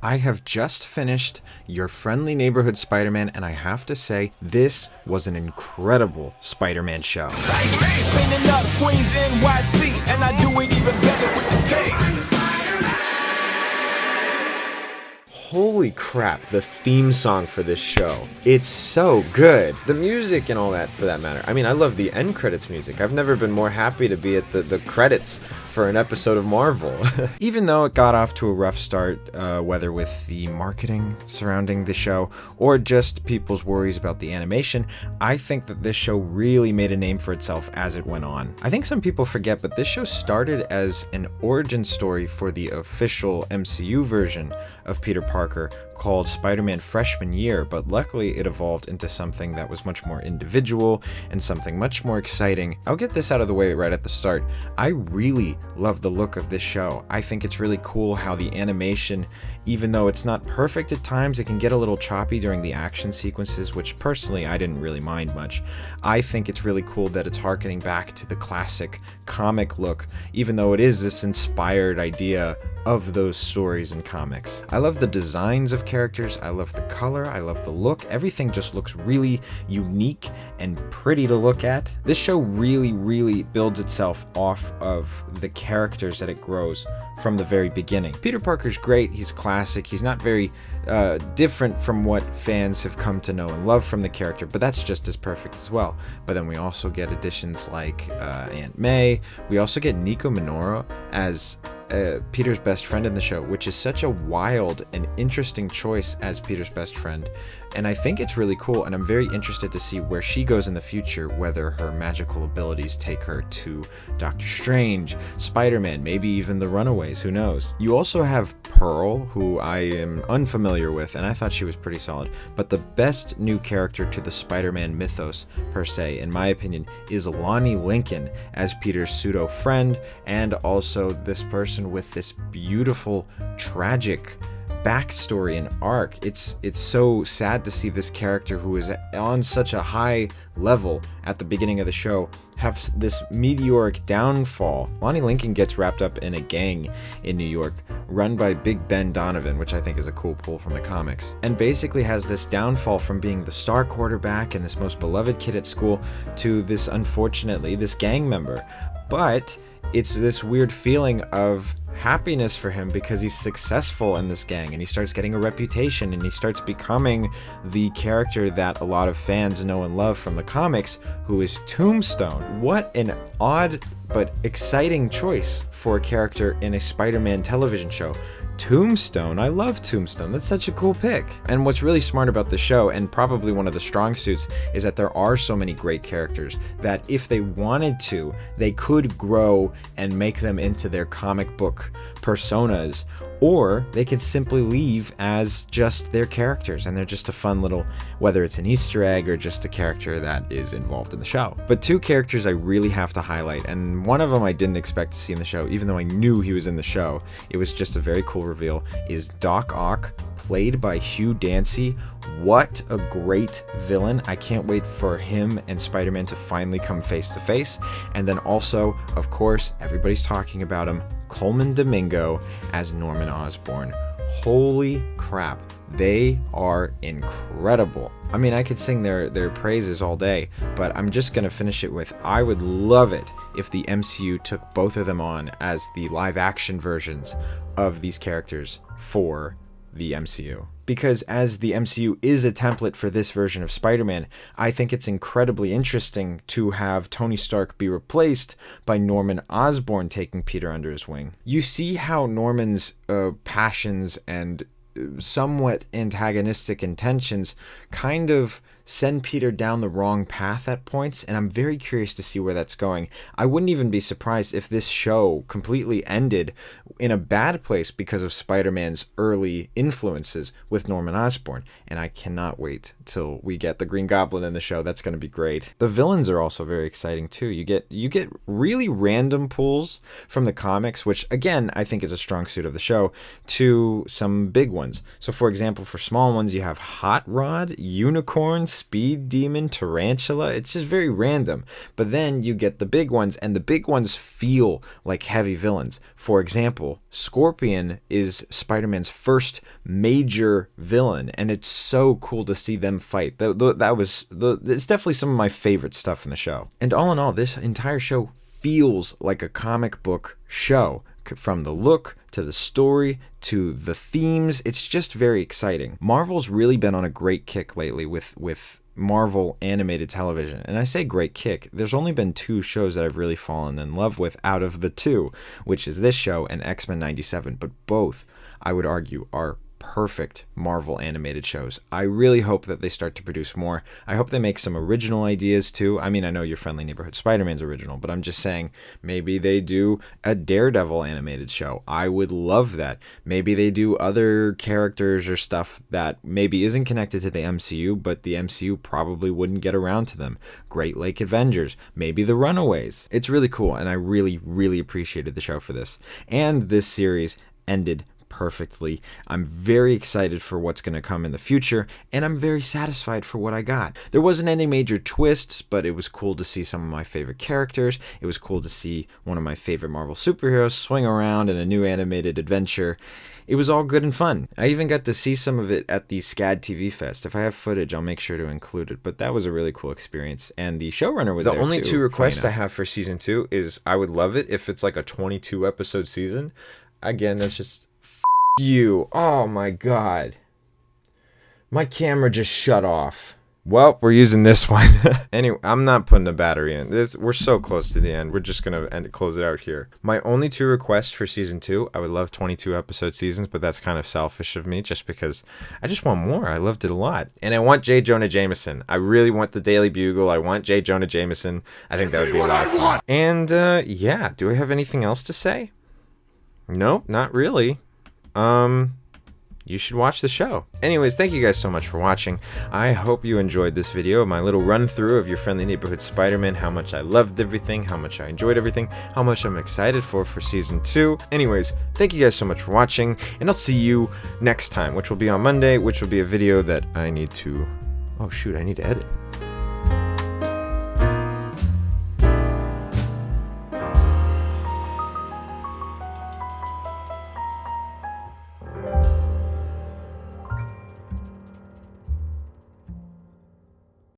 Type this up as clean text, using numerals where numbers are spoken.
I have just finished Your Friendly Neighborhood Spider-Man, and I have to say, this was an incredible Spider-Man show. Cleaning up Queens, NYC, and I do it even better with the tape. Holy crap, the theme song for this show. It's so good. The music and all that, for that matter. I mean, I love the end credits music. I've never been more happy to be at the credits for an episode of Marvel. Even though it got off to a rough start, whether with the marketing surrounding the show or just people's worries about the animation, I think that this show really made a name for itself as it went on. I think some people forget, but this show started as an origin story for the official MCU version of Peter Parker called Spider-Man Freshman Year, but luckily it evolved into something that was much more individual and something much more exciting. I'll get this out of the way right at the start. I really love the look of this show. I think it's really cool how the animation, even though it's not perfect at times, it can get a little choppy during the action sequences, which personally I didn't really mind much. I think it's really cool that it's harkening back to the classic comic look, even though it is this inspired idea of those stories and comics. I love the designs of characters, I love the color, I love the look. Everything just looks really unique and pretty to look at. This show really builds itself off of the characters that it grows from the very beginning. Peter Parker's great, he's classic, he's not very different from what fans have come to know and love from the character, but that's just as perfect as well. But then we also get additions like Aunt May. We also get Nico Minoru as Peter's best friend in the show, which is such a wild and interesting choice as Peter's best friend. And I think it's really cool, and I'm very interested to see where she goes in the future, whether her magical abilities take her to Doctor Strange, Spider-Man, maybe even the Runaways, who knows. You also have Pearl, who I am unfamiliar with, and I thought she was pretty solid, but the best new character to the Spider-Man mythos, per se, in my opinion, is Lonnie Lincoln as Peter's pseudo-friend, and also this person with this beautiful, tragic backstory and arc. It's so sad to see this character who is on such a high level at the beginning of the show have this meteoric downfall. Lonnie Lincoln gets wrapped up in a gang in New York run by Big Ben Donovan, which I think is a cool pull from the comics, and basically has this downfall from being the star quarterback and this most beloved kid at school to this, unfortunately, this gang member. But it's this weird feeling of happiness for him because he's successful in this gang and he starts getting a reputation and he starts becoming the character that a lot of fans know and love from the comics, who is Tombstone. What an odd but exciting choice for a character in a Spider-Man television show. Tombstone, I love Tombstone. That's such a cool pick. And what's really smart about the show, and probably one of the strong suits, is that there are so many great characters that if they wanted to, they could grow and make them into their comic book personas, or they could simply leave as just their characters and they're just a fun little, whether it's an Easter egg or just a character that is involved in the show. But two characters I really have to highlight, and one of them I didn't expect to see in the show, even though I knew he was in the show. It was just a very cool reveal, is Doc Ock, played by Hugh Dancy. What a great villain. I can't wait for him and Spider-Man to finally come face to face. And then also, of course, everybody's talking about him, Coleman Domingo as Norman Osborn. Holy crap, they are incredible. I mean, I could sing their praises all day, but I'm just gonna finish it with, I would love it if the MCU took both of them on as the live action versions of these characters for the MCU. Because as the MCU is a template for this version of Spider-Man, I think it's incredibly interesting to have Tony Stark be replaced by Norman Osborn taking Peter under his wing. You see how Norman's passions and somewhat antagonistic intentions kind of send Peter down the wrong path at points, and I'm very curious to see where that's going. I wouldn't even be surprised if this show completely ended in a bad place because of Spider-Man's early influences with Norman Osborn, and I cannot wait till we get the Green Goblin in the show. That's going to be great. The villains are also very exciting too. You get really random pulls from the comics, which again I think is a strong suit of the show, to some big ones. So for example, for small ones you have Hot Rod, Unicorn, speed demon tarantula. It's just very random. But then you get the big ones, and the big ones feel like heavy villains. For example, Scorpion is Spider-Man's first major villain, and it's so cool to see them fight. It's definitely some of my favorite stuff in the show. And all in all, this entire show feels like a comic book show. From the look to the story to the themes, it's just very exciting. Marvel's really been on a great kick lately with Marvel animated television. And I say great kick, there's only been 2 shows that I've really fallen in love with out of the 2, which is this show and X-Men 97. But both, I would argue, are perfect Marvel animated shows. I really hope that they start to produce more. I hope they make some original ideas too. I mean, I know Your Friendly Neighborhood Spider-Man's original, but I'm just saying maybe they do a Daredevil animated show. I would love that. Maybe they do other characters or stuff that maybe isn't connected to the MCU, but the MCU probably wouldn't get around to them. Great Lake Avengers, maybe the Runaways. It's really cool, and I really, really appreciated the show for this. And this series ended perfectly. I'm very excited for what's going to come in the future, and I'm very satisfied for what I got. There wasn't any major twists, but it was cool to see some of my favorite characters. It was cool to see one of my favorite Marvel superheroes swing around in a new animated adventure. It was all good and fun. I even got to see some of it at the SCAD TV Fest. If I have footage, I'll make sure to include it, but that was a really cool experience, and the showrunner was there too. The only 2 requests I have for season 2 is I would love it if it's like a 22 episode season. Again, that's just you. Oh my god. My camera just shut off. Well, we're using this one. Anyway, I'm not putting the battery in. We're so close to the end. We're just going to close it out here. My only 2 requests for season 2, I would love 22 episode seasons, but that's kind of selfish of me just because I just want more. I loved it a lot. And I want J. Jonah Jameson. I really want the Daily Bugle. I want J. Jonah Jameson. I think that would be a lot of fun. And yeah, do I have anything else to say? Nope, not really. You should watch the show. Anyways, thank you guys so much for watching. I hope you enjoyed this video, my little run through of Your Friendly Neighborhood Spider-Man, how much I loved everything, how much I enjoyed everything, how much I'm excited for season 2. Anyways, thank you guys so much for watching, and I'll see you next time, which will be on Monday, which will be a video that I need to... Oh shoot, I need to edit.